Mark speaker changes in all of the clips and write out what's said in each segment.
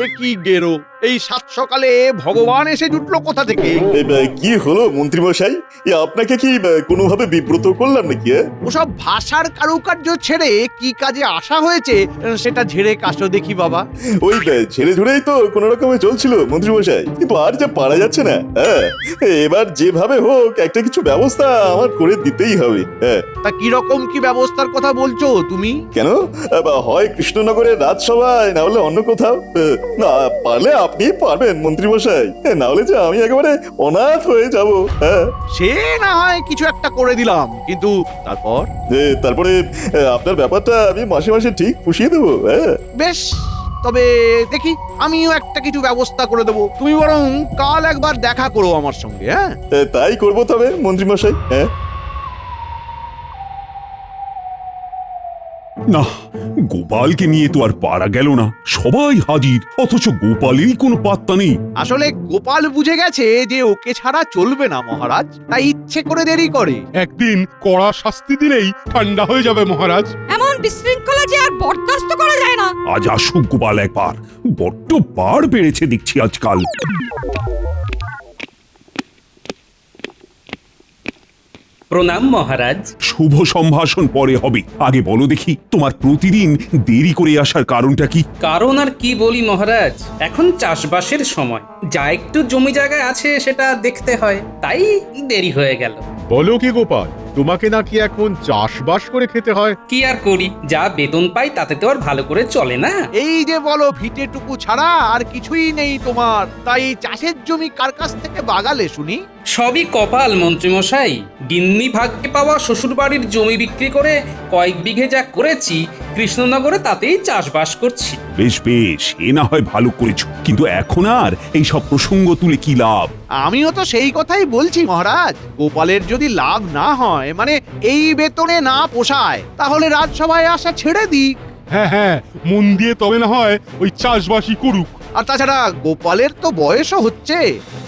Speaker 1: এ কি গেরো, এই সাত সকালে ভগবান এসে জুটলো কোথা থেকে?
Speaker 2: কি হলো মন্ত্রী মশাই, আপনাকে কি কোনোভাবে বিব্রত করলাম নাকি?
Speaker 1: ওসব ভাষার কারুকার্য ছেড়ে কি কাজে আসা হয়েছে সেটা ঝেড়ে কাশো দেখি বাবা।
Speaker 2: ওই ছেড়ে ঝুড়েই তো কোনো রকমে চলছিল মন্ত্রী মশাই, কিন্তু আর যা পারা যাচ্ছে না। এবার যেভাবে হোক একটা কিছু ব্যবস্থা আমার করে দিতেই হবে।
Speaker 1: তা কি রকম কি ব্যবস্থার কথা বলছো তুমি?
Speaker 2: কেন, হয় কৃষ্ণনগরের রাজসভায়, না হলে অন্য কোথাও। না পারলে আপনি পারবেন মন্ত্রী মশাই, না হলে যে আমি একেবারে অনাথ হয়ে যাব।
Speaker 1: সে না হয় কিছু একটা করে দিলাম, কিন্তু
Speaker 2: তারপরে আপনার ব্যাপারটা আমি মাসে মাসে ঠিক পুষিয়ে দেবো।
Speaker 1: বেশ, তবে দেখি আমিও একটা কিছু ব্যবস্থা করে দেবো। তুমি বরং কাল একবার দেখা করো আমার সঙ্গে।
Speaker 2: তাই করবো তবে মন্ত্রী মশাই।
Speaker 3: না, গোপালকে নিয়ে তো আর পারা গেল না। সবাই হাজির, অথচ গোপালেরই কোনো পাত্তা নেই।
Speaker 1: আসলে গোপাল বুঝে গেছে যে ওকে ছাড়া চলবে না মহারাজ, তাই ইচ্ছে করে দেরি করে।
Speaker 4: একদিন কড়া শাস্তি দিলেই ঠান্ডা হয়ে যাবে মহারাজ।
Speaker 5: এমন বিশৃঙ্খলা যে আর বরদাস্ত করা যায় না।
Speaker 3: আজ আসুক গোপাল একবার, বড্ড বার বেড়েছে দেখছি আজকাল।
Speaker 6: প্রণাম মহারাজ।
Speaker 3: শুভ সম্ভাষণ পরে হবে, আগে বলো দেখি তোমার প্রতিদিন দেরি করে আসার কারণটা কি?
Speaker 6: কারণ আর কি বলি মহারাজ, এখন চাষবাসের সময়, যা একটু জমি জায়গায় আছে সেটা দেখতে হয়, তাই দেরি হয়ে গেল।
Speaker 4: বলো কি গোপাল, তোমাকে নাকি এখন চাষবাস করে খেতে হয়?
Speaker 6: কি আর করি, যা বেতন পাই তাতে তো আর ভালো করে চলে না।
Speaker 1: এই যে বলো ভিটেটুকু ছাড়া আর কিছুই নেই তোমার, তাই চাষের জমি কার কাছ থেকে বাগালে শুনি?
Speaker 6: সবই কপাল মন্ত্রীমশাই। গিন্নি ভাগ্যে পাওয়া শ্বশুর বাড়ির জমি বিক্রি করে কয়েক বিঘে যা করেছি কৃষ্ণনগরে, তাতেই চাষবাস করছি।
Speaker 3: বেশ বেশ, এ না হয় ভালো করেছো, কিন্তু এখন আর এই সব প্রসঙ্গ তুলে কি লাভ?
Speaker 1: আমিও তো সেই কথাই বলছি মহারাজ। গোপালের যদি লাভ না হয়, মানে এই বেতনে না পোষায়, তাহলে রাজসভায় আসা ছেড়ে দিক।
Speaker 4: হ্যাঁ, মন দিয়ে তবে না হয় ওই চাষবাসই করুক।
Speaker 1: আর তাছাড়া গোপালের তো বয়সও হচ্ছে,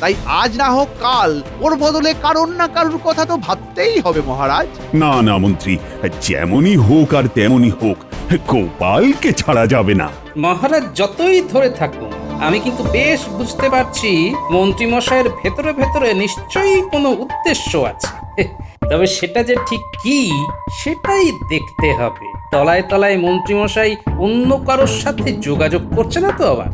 Speaker 1: তাই আজ না হোক কাল ওর বদলে কারোর না কারোর কথা তো ভাবতেই হবে মহারাজ।
Speaker 3: না না মন্ত্রী, যেমনই হোক আর তেমনই হোক, গোপালকে ছাড়া যাবে না।
Speaker 6: মহারাজ যতই ধরে থাকুন, আমি কিন্তু বেশ বুঝতে পারছি মন্ত্রীমশাইয়ের ভেতরে ভেতরে নিশ্চয়ই কোনো উদ্দেশ্য আছে। তবে সেটা যে ঠিক কি সেটাই দেখতে হবে। তলায় তলায় মন্ত্রীমশাই অন্য কারোর সাথে যোগাযোগ করছে না তো আবার?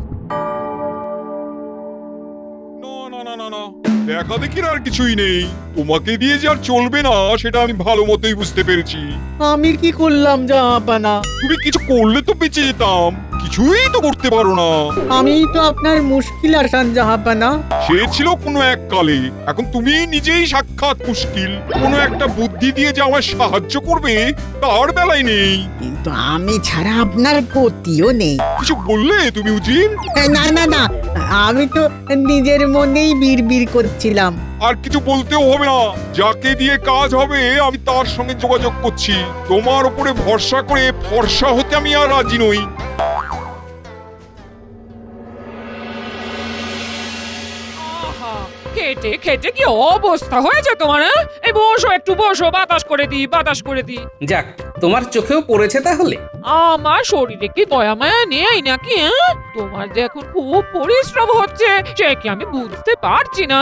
Speaker 4: না, দেখা দেখির আর কিছুই নেই। তোমাকে দিয়ে যে আর চলবে না সেটা আমি ভালো মতোই বুঝতে পেরেছি।
Speaker 7: আমি কি করলাম জাহাপানা?
Speaker 4: তুমি কিছু করলে তো বেঁচে যেতাম, কিছুই তো করতে পারো না।
Speaker 7: আমি তো আপনার মুশকিল আসান জাহাপানা।
Speaker 4: সে ছিল কোনো এক কালে, এখন তুমি নিজেই সাক্ষাৎ মুশকিল। কোনো একটা বুদ্ধি দিয়ে যে আমায় সাহায্য করবে তার বেলায় নেই।
Speaker 7: কিন্তু আমি ছাড়া আপনার গতিও নেই।
Speaker 4: কিছু বললে তুমি উজির?
Speaker 7: না না না, আমি তো নিজের মনেই বিড়বিড় করছিলাম।
Speaker 4: আর কিছু বলতেও হবে না, যাকে দিয়ে কাজ হবে আমি তার সঙ্গে যোগাযোগ করছি। তোমার উপরে ভরসা করে ফর্সা হতে আমি আর রাজি নই।
Speaker 5: খেটে খেটে কি অবস্থা হয়েছে তোমার? এই বসো, একটু বসো, বাতাস করে দি, বাতাস করে দি।
Speaker 6: যাক, তোমার চোখেও পড়েছে তাহলে।
Speaker 5: আমার শরীরে কি দয়া মায়া নেই নাকি? তোমার যে এখন খুব পরিশ্রম হচ্ছে সে কি আমি বুঝতে পারছি না?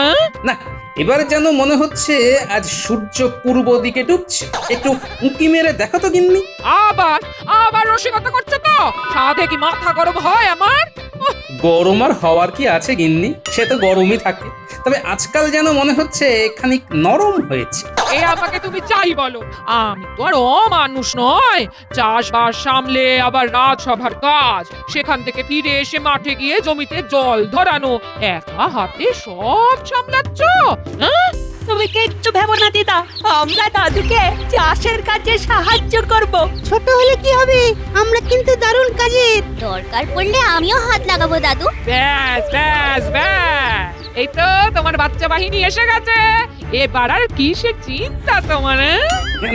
Speaker 6: না, এবারে যেন মনে হচ্ছে আজ সূর্য পূর্ব দিকে ডুবছে। একটু উঁকি মেরে দেখো তো গিন্নি।
Speaker 5: আবার আবার রসিকতা করছো তো? সাধে কি মাথা গরম হয় আমার?
Speaker 6: গরম আর হওয়ার কি আছে গিন্নি, সে তো গরমই থাকে। তবে আজকাল যেন মনে হচ্ছে খানিক নরম হয়েছে।
Speaker 5: এ আমাকে তুমি যাই বলো, আমি তো আর অমানুষ নয়। চাষবাস সামলে আবার রাজসভার কাজ, সেখান থেকে ফিরে এসে মাঠে গিয়ে জমিতে জল ধরানো, একা হাতে সব সামলাচ্ছ।
Speaker 8: তুমি কিচ্ছু ভেবো না দিদা, আমরা দাদুকে চাষের কাজে সাহায্য করব।
Speaker 9: ছোট হলে কি হবে, আমরা কিন্তু দারুণ কাজে দরকার পড়লে আমিও হাত লাগাবো দাদু।
Speaker 5: ব্যাস ব্যাস ব্যাস, এই তো তোমার বাচ্চা বাহিনী এসে গেছে। এবার আর কিসের চিন্তা তোমার?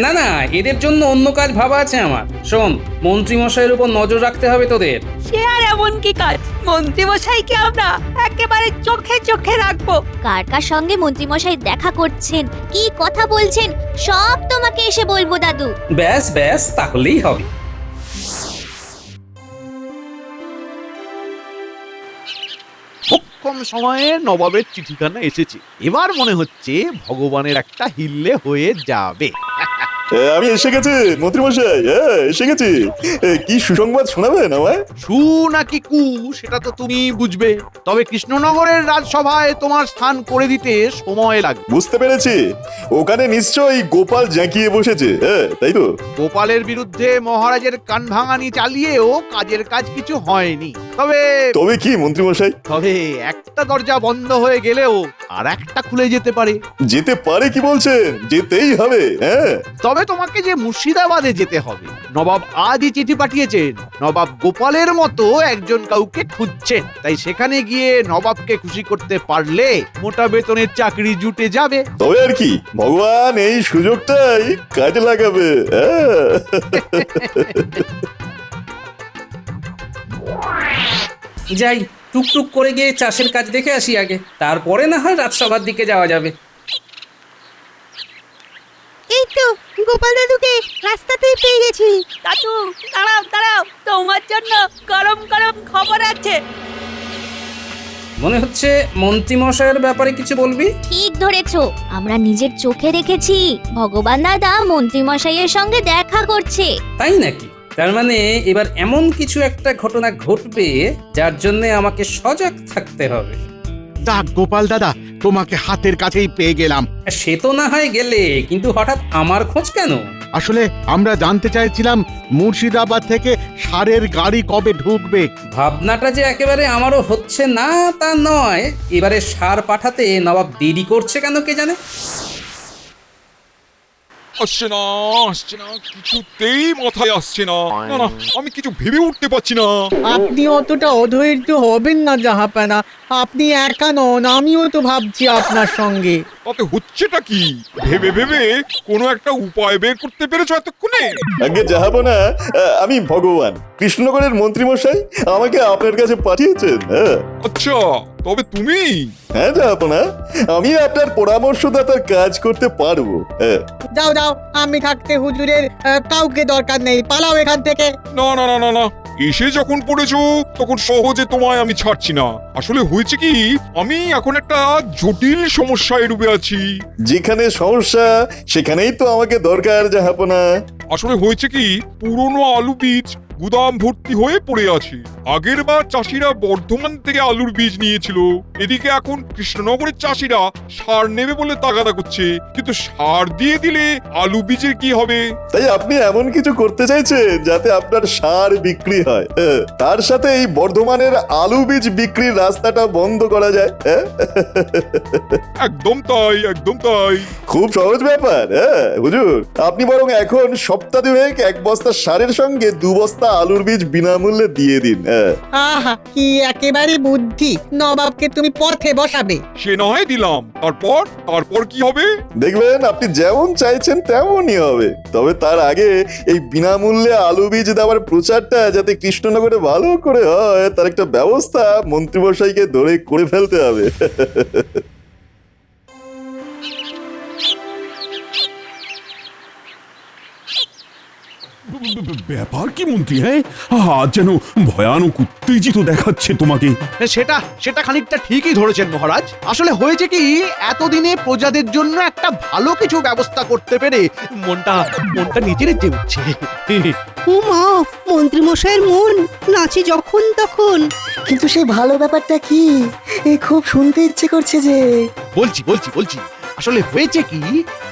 Speaker 6: না না, এদের জন্য অন্য কাজ ভাবা আছে আমার। শোন, মন্ত্রীমশাইয়ের উপর নজর রাখতে হবে তোদের।
Speaker 8: সে আর এমন কি কাজ, মন্ত্রীমশাইকে আমরা একেবারে চোখে চোখে রাখবো।
Speaker 9: কার কার সঙ্গে মন্ত্রীমশাই দেখা করছেন, কি কথা বলছেন, সব তোমাকে এসে বলবো দাদু।
Speaker 6: ব্যাস ব্যাস, তাহলেই হবে।
Speaker 1: খুব কম সময়ে নবাবের চিঠিখানা এসেছে। এবার মনে হচ্ছে ভগবানের একটা হিল্লে হয়ে যাবে।
Speaker 2: আমি এসে গেছি মন্ত্রীমশাই, এসে গেছি। কি সুসংবাদ শোনাবেন আমায়?
Speaker 1: সু নাকি কু সেটা তো তুমি বুঝবে, তবে কৃষ্ণনগরের রাজসভায় তোমার স্থান করে দিতে সময় লাগবে।
Speaker 2: বুঝতে পেরেছি, ওখানে নিশ্চয়ই গোপাল জ্যাঁকিয়ে বসেছে, তাই তো?
Speaker 1: গোপালের বিরুদ্ধে মহারাজের কান ভাঙানি চালিয়েও কাজের কাজ কিছু হয়নি। তবে
Speaker 2: তবে কি মন্ত্রীমশাই?
Speaker 1: তবে একটা দরজা বন্ধ হয়ে গেলেও আর একটা খুলে যেতে পারে।
Speaker 2: যেতে পারে কি বলছেন? যেতেই হবে।
Speaker 1: তবে তোমাকে যে মুর্শিদাবাদে যেতে হবে। নবাব আজই চিঠি পাঠিয়েছেন, নবাব গোপালের মতো একজন কাউকে খুঁজছেন। তাই সেখানে গিয়ে নবাবকে খুশি করতে পারলে মোটা বেতনের চাকরি জুটে যাবে।
Speaker 2: তবে আর কি, ভগবান এই সুযোগটাই কাজে লাগাবে।
Speaker 6: যাই, টুকটুক করে গিয়ে চাষের কাজ দেখে আসি আগে, তারপরে না হয় রাজসভার দিকে যাওয়া যাবে।
Speaker 8: এই তো গোপাল দাদুকে রাস্তাতেই পেয়ে গেছি। দাদু দাঁড়াও দাঁড়াও, তোমার জন্য গরম গরম খবর আছে।
Speaker 6: মনে হচ্ছে মন্ত্রীমশাইয়ের ব্যাপারে কিছু বলবি?
Speaker 9: ঠিক ধরেছো, আমরা নিজের চোখে দেখেছি ভগবান দাদা মন্ত্রীমশাইয়ের সঙ্গে দেখা করছে।
Speaker 6: তাই নাকি? তার মানে এবার এমন কিছু একটা ঘটনা ঘটবে যার জন্য আমাকে সজাগ থাকতে হবে।
Speaker 10: যাক গোপাল দাদা, তোমাকে হাতের কাছেই পেয়ে গেলাম।
Speaker 6: সে তো না হয় গেলে, কিন্তু হঠাৎ আমার খোঁজ কেন?
Speaker 10: আসলে আমরা জানতে চাইছিলাম মুর্শিদাবাদ থেকে সারের গাড়ি কবে ঢুকবে।
Speaker 6: ভাবনাটা যে একেবারে আমারও হচ্ছে না তা নয়, এবারে সার পাঠাতে নবাব দেরি করছে কেন কে জানে।
Speaker 4: আসছে না, আসছে না, কিছুতেই মাথায় আসছে না। না না, আমি কিছু ভেবে উঠতে পারছি না।
Speaker 7: আপনি অতটা অধৈর্য হবেন না জাহাপানা। আপনি একা নন, আমিও তো ভাবছি আপনার সঙ্গে।
Speaker 4: তাতে হচ্ছেটা কি? ভেবে ভেবে কোনো একটা উপায় বের করতে পেরেছো এতক্ষণে?
Speaker 2: আগে যাবো না, আমি ভগবান কৃষ্ণনগরের মন্ত্রীমশাই আমাকে আপনার কাছে পাঠিয়েছেন।
Speaker 4: আচ্ছা, তবে তুমি?
Speaker 2: হ্যাঁ যাবো না, আমি আপনার পরামর্শদাতার কাজ করতে পারবো।
Speaker 7: যাও যাও, আমি থাকতে হুজুরের কাউকে দরকার নেই, পালাও এখান থেকে।
Speaker 4: না না না না না, এসে যখন পড়েছো তখন সহজে তোমায় আমি ছাড়ছি না। আসলে হয়েছে কি, আমি এখন একটা জটিল সমস্যায় ডুবে আছি।
Speaker 2: যেখানে সমস্যা সেখানেই তো আমাকে দরকার জাহাপনা।
Speaker 4: আসলে হয়েছে কি, পুরনো আলু বীজ গুদাম ভর্তি হয়ে পড়ে আছে। আগের বার চাষিরা বর্ধমান থেকে আলুর বীজ নিয়েছিল, এদিকে এখন কৃষ্ণনগরের চাষিরা সার নেবে বলে তাগাদা করছে। কিন্তু সার দিয়ে দিলে আলু বীজের কি হবে?
Speaker 2: তাই আপনি এমন কিছু করতে চাইছেন যাতে আপনার সার বিক্রি হয়, তার সাথে এই বর্ধমানের আলু বীজ বিক্রির রাস্তাটা বন্ধ করা যায়।
Speaker 4: একদম তাই, একদম তাই।
Speaker 2: খুব সহজ ব্যাপার। হুজুর, আপনি বরং এখন সপ্তাহ দুয়েক এক বস্তা সারের সঙ্গে 2 বস্তা আলুর বীজ বিনামূল্যে দিয়ে দিন।
Speaker 7: আহা, কি একেবারে বুদ্ধি! নবাবকে তুমি পথে বসাবে।
Speaker 4: সে না হয় দিলাম, তারপর কি হবে?
Speaker 2: দেখবেন আপনি যেমন চাইছেন তেমনই হবে। তবে তার আগে এই বিনামূল্যে আলু বীজ দেওয়ার প্রচারটা যাতে কৃষ্ণনগরে ভালো করে হয়, তার একটা ব্যবস্থা মন্ত্রীমশাইকে ধরে করে ফেলতে হবে।
Speaker 3: ব্যাপার কি মন্ত্রী? হ্যাঁ, আজ যেন ভয়ানক উত্তেজিত দেখাচ্ছে তোমাকে।
Speaker 1: সেটা খানিকটা ঠিকই ধরেছেন মহারাজ। আসলে হয়েছে কি, এতদিনে প্রজাদের জন্য একটা ভালো কিছু ব্যবস্থা করতে পেরে মনটা নিচে নিচে উঠছে।
Speaker 8: ও মা, মন্ত্রী মশাইয়ের মন নাচে যখন তখন।
Speaker 11: কিন্তু সেই ভালো ব্যাপারটা কি? খুব শুনতে ইচ্ছে করছে যে।
Speaker 1: বলছি আসলে হয়েছে কি,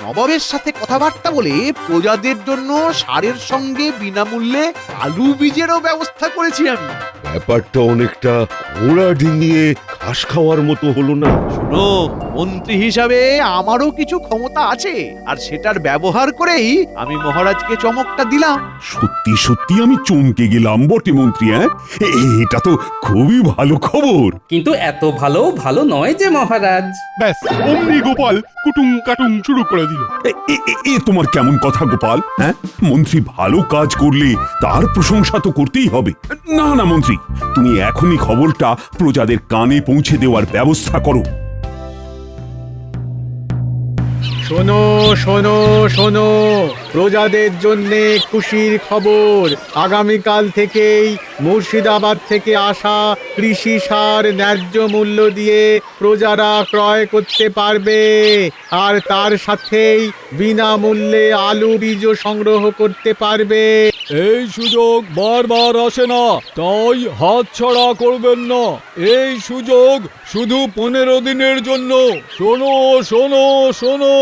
Speaker 1: নবাবের সাথে কথাবার্তা বলে প্রজাদের জন্য সারের সঙ্গে বিনামূল্যে আলু বীজেরও ব্যবস্থা করেছি আমি।
Speaker 12: ব্যাপারটা অনেকটা ঘোড়া ডিঙিয়ে ঘাস খাওয়ার মতো হলো না?
Speaker 1: শোনো, মন্ত্রী হিসাবে আমারও কিছু ক্ষমতা আছে, আর সেটার ব্যবহার করেই আমি মহারাজকে চমকটা দিলাম।
Speaker 3: সত্যি সত্যি আমি চমকে গেলাম বটে মন্ত্রী। এটা তো খুবই ভালো খবর।
Speaker 6: কিন্তু এত ভালো নয় যে মহারাজ।
Speaker 10: ব্যাস, অমনি গোপাল কুটুম কাটুম শুরু করে দিল।
Speaker 3: এ তোমার কেমন কথা গোপাল? মন্ত্রী ভালো কাজ করলে তার প্রশংসা তো করতেই হবে। না না মন্ত্রী, তুমি এখনই খবরটা প্রজাদের কানে পৌঁছে দেওয়ার ব্যবস্থা করো।
Speaker 7: শোনো শোনো শোনো, প্রজাদের জন্যে খুশির খবর। আগামীকাল থেকেই মুর্শিদাবাদ থেকে আসা কৃষি সার ন্যায্য মূল্য দিয়ে প্রজারা ক্রয় করতে পারবে, আর তার সাথেই বিনামূল্যে আলু বীজও সংগ্রহ করতে পারবে।
Speaker 13: এই সুযোগ বারবার আসে না, তাই হাতছাড়া করবেন না। এই সুযোগ শুধু 15 দিনের জন্য। শোনো শোনো শোনো।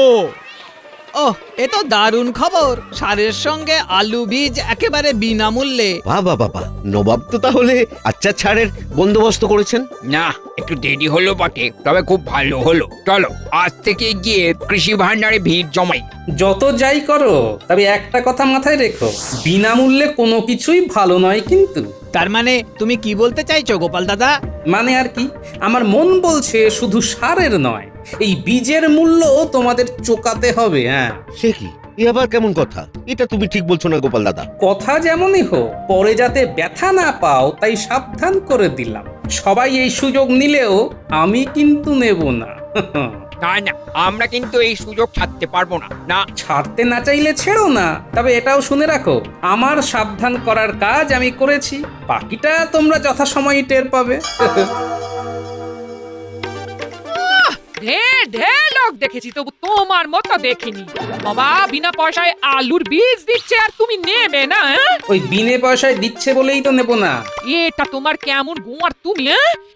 Speaker 14: ওহ, এ তো দারুণ খবর। সারের সঙ্গে আলু বীজ একেবারে বিনামূল্যে।
Speaker 12: বাবা বাবা, নবাব তো তাহলে আচ্ছা ছাড়ের বন্দোবস্ত করেছেন।
Speaker 15: না, একটু দেরি হলো বটে, তবে খুব ভালো হলো। চলো আজ থেকে গিয়ে কৃষি ভান্ডারে ভিড় জমাই।
Speaker 6: যত যাই করো, তবে একটা কথা মাথায় রেখো, বিনামূল্যে কোনো কিছুই ভালো নয় কিন্তু।
Speaker 14: তার মানে তুমি কি বলতে চাইছো গোপাল দাদা?
Speaker 6: মানে আর কি, আমার মন বলছে শুধু সারের নয়, এই বীজের মূল্য তোমাদের চোকাতে হবে। হ্যাঁ,
Speaker 12: সে কি, এ আবার কেমন কথা? এটা তুমি ঠিক বলছো না গোপাল দাদা।
Speaker 6: কথা যেমনই হোক, পরে যাতে ব্যথা না পাও তাই সাবধান করে দিলাম। সবাই এই সুযোগ নিলেও আমি কিন্তু নেব না।
Speaker 15: না না, আমরা কিন্তু এই সুযোগ ছাড়তে পারবো না। না,
Speaker 6: ছাড়তে না চাইলে ছেড়ো না, তবে এটাও শুনে রাখো, আমার সাবধান করার কাজ আমি করেছি, বাকিটা তোমরা যথাসময়ে টের পাবে।
Speaker 5: ঢের ঢের লোক দেখেছি, তবু তোমার মতো দেখিনি। বাবা বিনা পয়সায় আলুর বীজ দিচ্ছে আর তুমি নেবে না?
Speaker 6: ওই বিনে পয়সায় দিচ্ছে বলেই তো নেব না।
Speaker 5: এটা তোমার কেমন গোয়ার তুমি?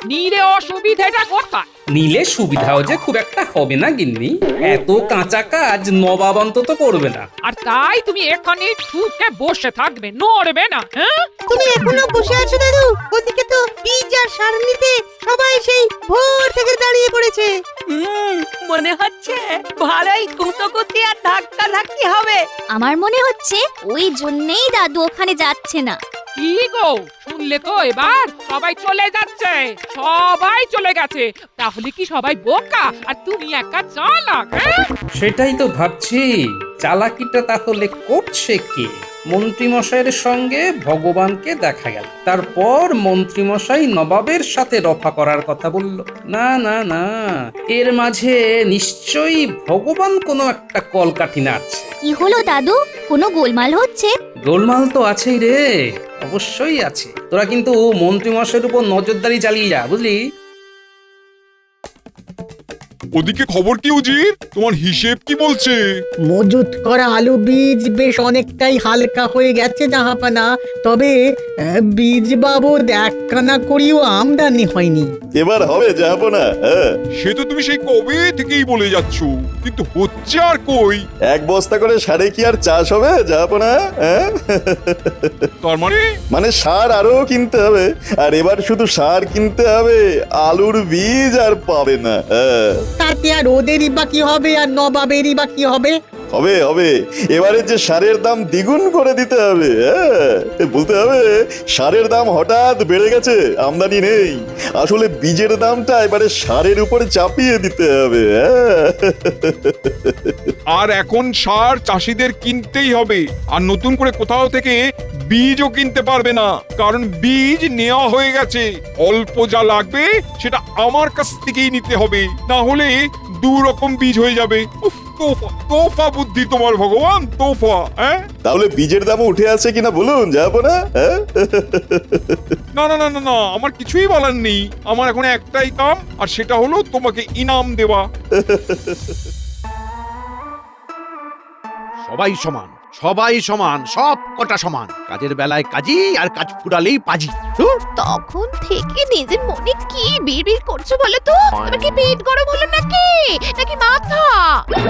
Speaker 5: নিলে অসুবিধাটা কোথায়?
Speaker 6: নিলে সুবিধাও যে খুব একটা হবে না গিন্নি, এত কাঁচা কাজ নবাব অন্তত করবে না।
Speaker 5: আর তাই তুমি এখানে ঠুকে বসে থাকবে, নড়বে না?
Speaker 8: তুমি এখনো বসে আছো দাদু? ওদিকে তো বীজ আর সার নিতে সবাই সেই ভোর থেকে দাঁড়িয়ে পড়েছে। মনে হচ্ছে ভালোই গুঁতোগুতি আর ধাক্কা ধাক্কি হবে।
Speaker 9: আমার মনে হচ্ছে ওই জন্যেই দাদু ওখানে যাচ্ছে না।
Speaker 5: কি গো, শুনলে তো এবার? সবাই চলে যাচ্ছে, সবাই চলে গেছে। তাহলে কি সবাই বোকা আর তুমি একা চালাক?
Speaker 6: সেটাই তো ভাবছি, চালাকিটা তাহলে করছে কে? মন্ত্রীমশাইয়ের সঙ্গে ভগবানকে দেখা গেল, তারপর মন্ত্রীমশাই নবাবের সাথে রফা করার কথা বলল। না না না, এর মাঝে নিশ্চয়ই ভগবান কোনো একটা কলকাঠি নাড়ছে।
Speaker 9: কি হলো দাদু, কোনো গোলমাল হচ্ছে?
Speaker 6: গোলমাল তো আছেই রে, অবশ্যই আছে। তোরা কিন্তু মন্ত্রীমশাইয়ের উপর নজরদারি চালিয়ে যা, বুঝলি?
Speaker 4: ওদিকে খবর কি উজির? তোমার হিসেব কি বলছে?
Speaker 7: মজুত করা আলু বীজ বেশ অনেকটাই হালকা হয়ে গেছে জাহাপানা, তবে বীজ বাবদ একখানা করিও আমদানি হয়নি।
Speaker 2: এবার হবে যাবো না।
Speaker 4: সে তো তুমি সেই কবে থেকেই বলে যাচ্ছ, কিন্তু হচ্ছে আর কই?
Speaker 2: এক বস্তা করে সারে কি আর চাষ হবে যাবো না?
Speaker 4: তার
Speaker 2: মানে সার আরো কিনতে হবে, আর এবার শুধু সার কিনতে হবে, আলুর বীজ আর পাবে না।
Speaker 7: তাতে আর ওদেরই বা কি হবে, আর নবাবেরই বা কি হবে?
Speaker 2: হবে হবে, এবারে যে সারের দাম দ্বিগুণ করে দিতে হবে। বলতে হবে সারের দাম হঠাৎ বেড়ে গেছে, আমদানি নেই, আসলে বীজের দামটা এবারে সারের উপরে চাপিয়ে দিতে হবে।
Speaker 4: আর এখন সার চাষিদের কিনতেই হবে, আর নতুন করে কোথাও থেকে বীজও কিনতে পারবে না, কারণ বীজ নেওয়া হয়ে গেছে। অল্প যা লাগবে সেটা আমার কাছ থেকেই নিতে হবে, না হলে দু রকম বীজ হয়ে যাবে। তোফা তোফা বুদ্ধি তোমার ভগবান, তোফা।
Speaker 2: তাহলে বীজের দামও উঠে আছে কিনা বলুন যাবো না?
Speaker 4: না না না না না, আমার কিছুই বলার নেই। আমার এখন একটাই কাম, আর সেটা হলো তোমাকে ইনাম দেওয়া।
Speaker 1: সবাই সমান, সবাই সমান, সব কটা সমান। কাজের বেলায় কাজী, আর কাজ ফুরালেই পাজি।
Speaker 9: তখন থেকে নিজের মনে কি বিড়বিড় করছো বলো তো? তোমার কি পেট গরম হলো নাকি, নাকি মাথা?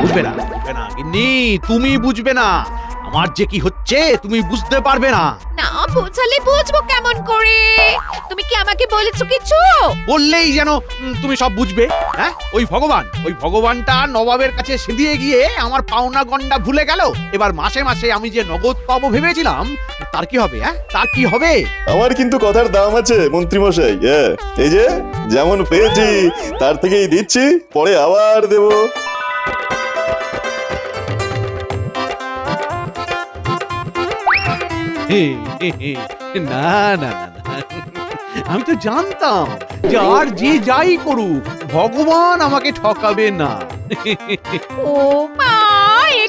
Speaker 1: বুঝবে না, বুঝবে না গিন্নি, তুমি বুঝবে না। আমার যে কি হচ্ছে তুমি বুঝতে পারবে না।
Speaker 9: না বোঝালে বুঝবো কেমন করে? তুমি কি আমাকে বলেছো কিছু?
Speaker 1: বললেই যেন তুমি সব বুঝবে। হ্যাঁ, ওই ভগবানটা নবাবের কাছে সেদিয়ে গিয়ে আমার পাওনা গন্ডা ভুলে গেল। এবার মাসে মাসে আমি যে নগদ পাবো ভেবেছিলাম, তার কি হবে? তার কি হবে?
Speaker 2: আমার কিন্তু কথার দাম আছে মন্ত্রীমশাই। এই যে যেমন পেয়েছি তার থেকেই দিচ্ছি, পরে আবার দেবো।
Speaker 1: না না না, আমি তো জানতাম যে আর যে যাই করুক ভগবান আমাকে ঠকাবে না।
Speaker 9: ও মা,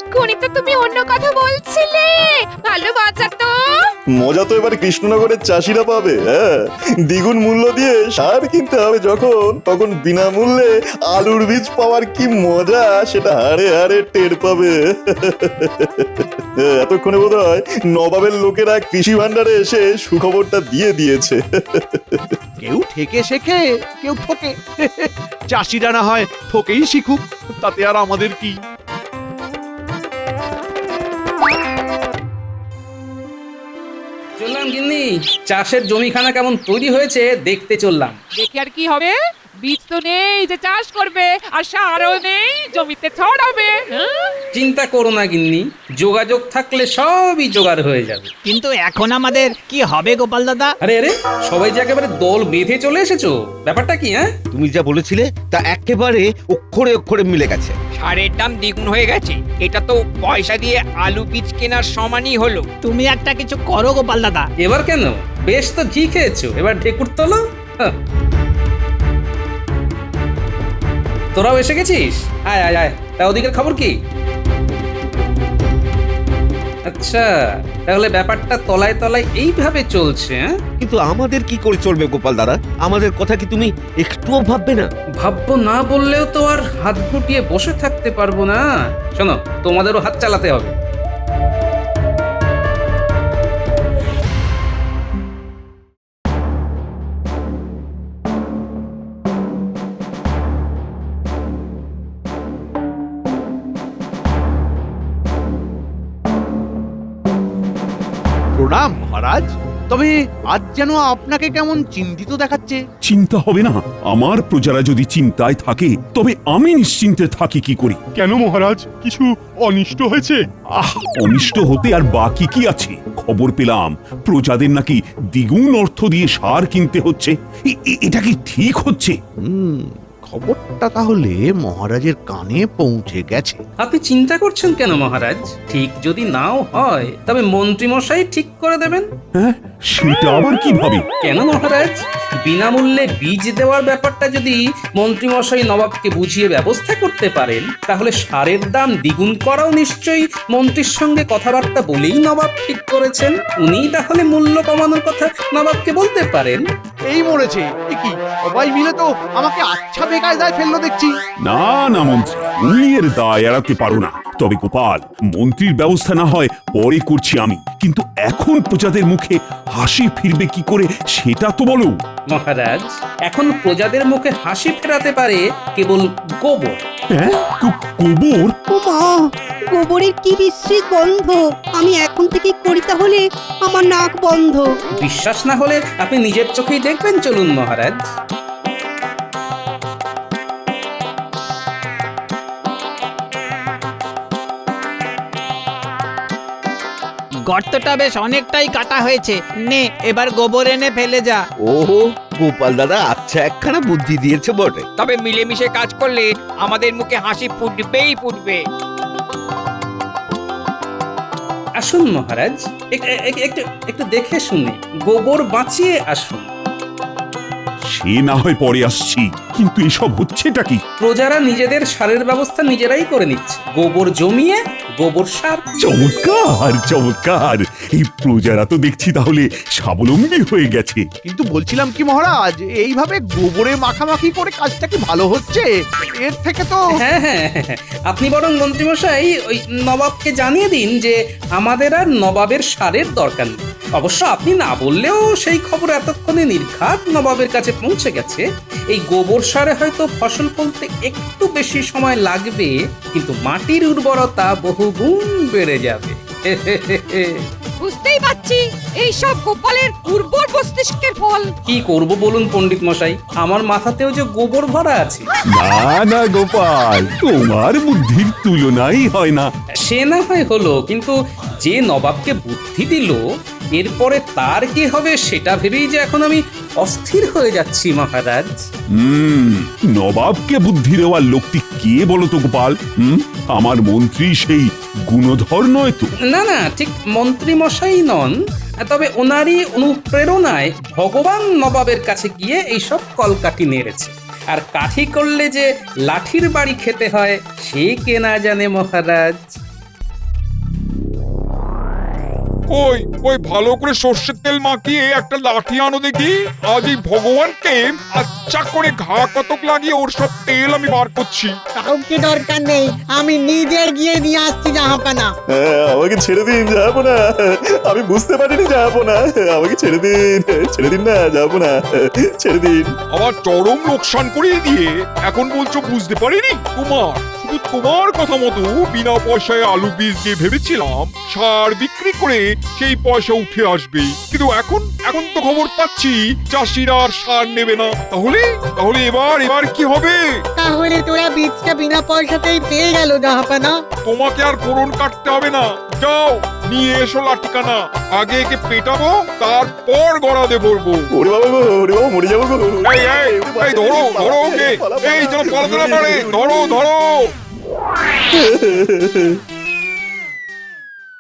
Speaker 9: এক্ষুনি তো তুমি অন্য কথা বলছিলে। ভালো বাঁচা তো।
Speaker 2: মজা তো এবার কৃষ্ণনগরের চাষিরা পাবে। হ্যাঁ, দ্বিগুণ মূল্য দিয়ে সার কিনতে হবে যখন, তখন বিনামূল্যে আলুর বীজ পাওয়ার কি মজা সেটা হাড়ে হাড়ে টের পাবে। এতক্ষণে বোধ হয় নবাবের লোকেরা কৃষি ভান্ডারে এসে সুখবরটা দিয়ে দিয়েছে।
Speaker 1: কেউ ঠেকে শেখে, কেউ ঠকে। চাষিরা না হয় ঠকেই শিখুক, তাতে আর আমাদের কি।
Speaker 6: চললাম গিন্নি, চাষের জমিখানা কেমন তৈরি হয়েছে দেখতে চললাম।
Speaker 5: দেখে আর কি হবে? বীজ তো নেই যে চাষ করবে, আর সারও নেই জমিতে ছড়াবে।
Speaker 6: চিন্তা করো না গিন্নি, যোগাযোগ থাকলে সবই জোগাড় হয়ে যাবে।
Speaker 14: কিন্তু এখন আমাদের কি হবে গোপাল দাদা?
Speaker 6: আরে আরে, সবাই যে একেবারে দল বেঁধে চলে এসেছো, ব্যাপারটা কি? হ্যাঁ,
Speaker 12: তুমি যা বলেছিলে তা একেবারে অক্ষরে অক্ষরে মিলে গেছে।
Speaker 15: সারের দাম দ্বিগুণ হয়ে গেছে। এটা তো পয়সা দিয়ে আলু বীজ কেনার সমানই হলো।
Speaker 14: তুমি একটা কিছু করো গোপাল দাদা।
Speaker 6: এবার কেন? বেশ তো ঘি খেয়েছো, এবার ঢেকুর তোলো। হ্যাঁ। তোরাও এসে গেছিস? আয় আয় আয়, তা ওদিকের খবর কি? আচ্ছা, তাহলে ব্যাপারটা তলায় তলায় এইভাবে চলছে।
Speaker 12: কিন্তু আমাদের কি করে চলবে গোপাল দাদা? আমাদের কথা কি তুমি একটুও ভাববে না?
Speaker 6: ভাববো না বললেও তো আর হাত গুটিয়ে বসে থাকতে পারবো না। শোনো, তোমাদেরও হাত চালাতে হবে।
Speaker 1: প্রণাম মহারাজ। তবে আজ যেন আপনাকে কেমন চিন্তিত দেখাচ্ছে।
Speaker 3: চিন্তা হবে না? আমার প্রজারা যদি চিন্তায় থাকে তবে আমি নিশ্চিন্তে থাকি কি করি?
Speaker 13: কেন মহারাজ, কিছু অনিষ্ট হয়েছে?
Speaker 3: অনিষ্ট হতে আর বাকি কি আছে? খবর পেলাম প্রজাদের নাকি দ্বিগুণ অর্থ দিয়ে সার কিনতে হচ্ছে। এটা কি ঠিক হচ্ছে?
Speaker 1: খবরটা তাহলে মহারাজের কানে পৌঁছে গেছে।
Speaker 6: আপনি চিন্তা করছেন কেন মহারাজ? ঠিক যদি নাও হয় তবে মন্ত্রীমশাই ঠিক করে দেবেন।
Speaker 3: হ্যাঁ, সেটা আবার কিভাবে?
Speaker 6: কেন মহারাজ? বিনামূল্যে বীজ দেওয়ার ব্যাপারটা যদি মন্ত্রীমশাই নবাবকে বুঝিয়ে ব্যবস্থা করতে পারেন, তাহলে সারের দাম দ্বিগুণ করাও নিশ্চয়ই মন্ত্রীর সঙ্গে কথাবার্তা বলেই নবাব ঠিক করেছেন। উনিই তাহলে মূল্য কমানোর কথা নবাবকে বলতে পারেন।
Speaker 1: এই মরেছে কি, সবাই মিলে তো আমাকে আচ্ছা বেকায়দায় ফেললো দেখছি।
Speaker 3: না না মন্ত্রী, তুমি এর দায় এড়াতে পারো না। তবে গোপাল, মন্ত্রীর ব্যবস্থা না হয় পরে করছি আমি, কিন্তু এখন প্রজাদের মুখে হাসি ফিরবে কি করে সেটা তো বলো।
Speaker 6: মহারাজ, এখন প্রজাদের মুখে হাসি ফেরাতে পারে কেবল গোবর।
Speaker 3: হ্যাঁ, গোবর?
Speaker 8: ও মা, গোবরের কি বিশ্রী গন্ধ! আমি এখন থেকে করি তাহলে আমার নাক বন্ধ।
Speaker 6: বিশ্বাস না হলে আপনি নিজের চোখেই দেখবেন, চলুন মহারাজ।
Speaker 14: গর্তটা বেশ অনেকটাই কাটা হয়েছে। নে, এবার গোবর এনে ফেলে যা।
Speaker 12: ওহো, গোপাল দাদা আচ্ছা একখানা বুদ্ধি দিয়েছে বটে।
Speaker 15: তবে মিলেমিশে কাজ করলে আমাদের মুখে হাসি ফুটবেই ফুটবে।
Speaker 6: আসুন মহারাজ, একটু দেখে শুনে গোবর বাঁচিয়ে আসুন।
Speaker 3: সে না হয় পরে আসছি, কিন্তু এসব হচ্ছেটা কি?
Speaker 6: প্রজারা নিজেদের সারের ব্যবস্থা নিজেরাই করে নিচ্ছে, গোবর জমিয়ে গোবর সার।
Speaker 3: চমৎকার চমৎকার! এই প্রজারা তো দেখছি তাহলে স্বাবলম্বী হয়ে গেছে।
Speaker 1: কিন্তু বলছিলাম কি মহারাজ, এইভাবে গোবরে মাখামাখি করে কাজটা কি ভালো হচ্ছে? এর থেকে তো
Speaker 6: হ্যাঁ হ্যাঁ, আপনি বরং মন্ত্রীমশাই ওই নবাবকে জানিয়ে দিন যে আমাদের আর নবাবের সারের দরকার নেই। অবশ্য আপনি না বললেও সেই খবর এতক্ষণে নির্ঘাত নবাবের কাছে পৌঁছে গেছে। এই গোবর সারে হয়তো ফসল ফলতে একটু বেশি সময় লাগবে, কিন্তু মাটির উর্বরতা বহুগুণ বেড়ে যাবে।
Speaker 5: বুঝতেই পারছি এই সব গোপালের উর্বর মস্তিষ্কের ফল।
Speaker 6: কি করব বলুন পণ্ডিত মশাই, আমার মাথাতেও যে গোবর ভরা আছে।
Speaker 3: না না গোপাল, তোমার বুদ্ধির তুলনাই হয় না।
Speaker 6: সে না হয় হলো, কিন্তু যে নবাবকে বুদ্ধি দিল এরপরে তার কি হবে সেটা ভেবেই যে এখন আমি অস্থির হয়ে যাচ্ছি মহারাজ।
Speaker 3: নবাবকে বুদ্ধি দেওয়ার লোকটি কে বলো তো গোপাল? আমার মন্ত্রী সেই গুণধর নয় তো?
Speaker 6: না না, ঠিক মন্ত্রী মশাই নন, তবে ওনারই অনুপ্রেরণায় ভগবান নবাবের কাছে গিয়ে এইসব কলকাঠি নেড়েছে। আর কাঠি করলে যে লাঠির বাড়ি খেতে হয় সে কে না জানে মহারাজ।
Speaker 4: ওই ওই ভালো করে সর্ষের তেল মাখিয়ে একটা লাঠি আনো দেখি। আজ এই ভগবানকে আচ্ছা করে ঘা কতক লাগিয়ে ওর সব তেল আমি বার করছি।
Speaker 8: কাউকে দরকার নেই, আমি নিজে গিয়ে নিয়ে আসছি জাহাপানা।
Speaker 2: আমাকে ছেড়ে দিন যাবো না, আমি বুঝতে পারিনি যাবো না, আমাকে ছেড়ে দিন না যাবো না, ছেড়ে দিন।
Speaker 4: আমার চরম লোকসান করিয়ে দিয়ে এখন বলছো বুঝতে পারিনি? শুধু তোমার কথা মতো বিনা পয়সায় আলু বীজ দিয়ে ভেবেছিলাম সার বিক্রি করে সেই পয়সা উঠে আসবে, কিন্তু এখন তো খবর পাচ্ছি চাষিরা আর সার নেবে না। তাহলে তাহলে এবার কি হবে?
Speaker 8: তাহলে তোরা বীজটা বিনা পয়সাতেই পেয়ে গেল জাহাপানা।
Speaker 4: তোমাকে আর ফোড়ন কাটতে হবে না, যাও নিয়ে এসো লাঠিকানা। আগে একে পেটাবো, তারপর গড়াতে বলবো।
Speaker 2: ওরে বাবা গো, ওরে বাবা মরে যাবো গো।
Speaker 4: এই ধরো ওকে, এই যেন পালাতে না পারে, ধরো।